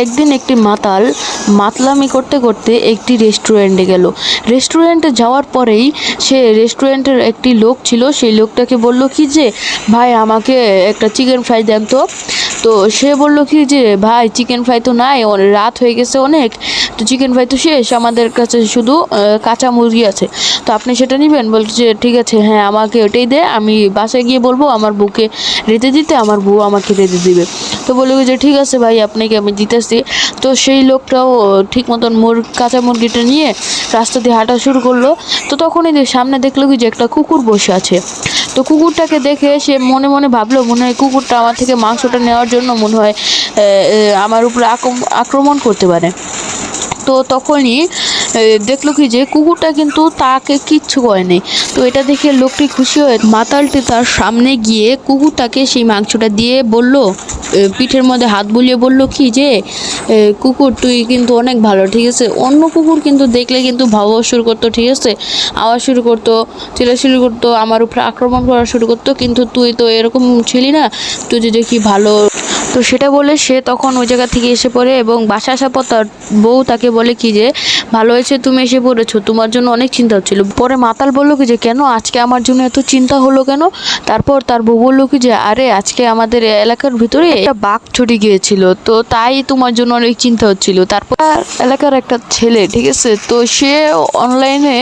একদিন একটি মাতাল মাতলামি করতে করতে একটি রেস্টুরেন্টে গেল। রেস্টুরেন্টে যাওয়ার পরেই সে রেস্টুরেন্টের একটি লোক ছিল, সেই লোকটাকে বলল কি যে ভাই আমাকে একটা চিকেন ফ্রাই দেন তো। তো সে বলল কি যে ভাই চিকেন ফ্রাই তো নাই, রাত হয়ে গেছে অনেক, তো চিকেন ফ্রাই তো শেষ, আমাদের কাছে শুধু কাঁচা মুরগি আছে, তো আপনি সেটা নেবেন? বলছে যে ঠিক আছে, হ্যাঁ আমাকে ওটাই দে, আমি বাসায় গিয়ে বলবো আমার বউকে রেঁধে দিতে, আমার বউ আমাকে রেঁধে দিবে। তো বললো যে ঠিক আছে ভাই আপনাকে আমি দিতেছি। তো সেই লোকটাও ঠিক মতন কাঁচা মুরগিটা নিয়ে রাস্তা দিয়ে হাঁটা শুরু করলো। তো তখনই সামনে দেখলো কি যে একটা কুকুর বসে আছে। তো কুকুরটাকে দেখে সে মনে মনে ভাবলো, মনে হয় কুকুরটা আমার থেকে মাংসটা নেওয়ার জন্য মনে হয় আমার উপরে আক্রমণ করতে পারে। তো তখনই দেখলো কি যে কুকুরটা কিন্তু তাকে কিচ্ছু করেনি। তো এটা দেখে লোকটি খুশি হয়ে মাতালটি তার সামনে গিয়ে কুকুরটাকে সেই মাংসটা দিয়ে বলল, পিঠের মধ্যে হাত বুলিয়ে বলল কি যে কুকুর তুই কিন্তু অনেক ভালো, ঠিক আছে। অন্য কুকুর কিন্তু দেখলে কিন্তু ভাবা শুরু করতো, ঠিক আছে, আওয়াজ শুরু করতো, চিল্লাচিল্লি করতো, আমার উপরে আক্রমণ করা শুরু করতো, কিন্তু তুই তো এরকম ছিলি না, তুই যে দেখি ভালো। তো সেটা বলে সে তখন ওই জায়গা থেকে এসে পড়ে এবং বাসা আসার পর তার বউ তাকে বলে কি যে ভালো হয়েছে তুমি এসে পড়েছো, তোমার জন্য অনেক চিন্তা হচ্ছিল। পরে মাতাল বললো কি যে কেন আজকে আমার জন্য এত চিন্তা হলো কেন? তারপর তার বউ বললো কি যে আরে আজকে আমাদের এলাকার ভিতরে একটা বাঘ ছুটে গিয়েছিল, তো তাই তোমার জন্য অনেক চিন্তা হচ্ছিল। তারপর এলাকার একটা ছেলে, ঠিক আছে, তো সে অনলাইনে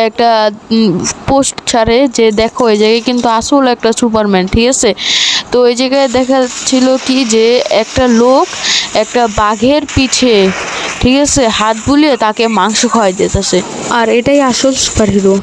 একটা পোস্ট ছাড়ে যে দেখো এই জায়গায় কিন্তু আসল একটা সুপারম্যান, ঠিক আছে। তো এই জায়গায় দেখাচ্ছিল কি যে একটা লোক একটা বাঘের পিছে, ঠিক আছে, হাত বুলিয়ে তাকে মাংস খাওয়াই দিতেছে, আর এটাই আসল সুপার হিরো।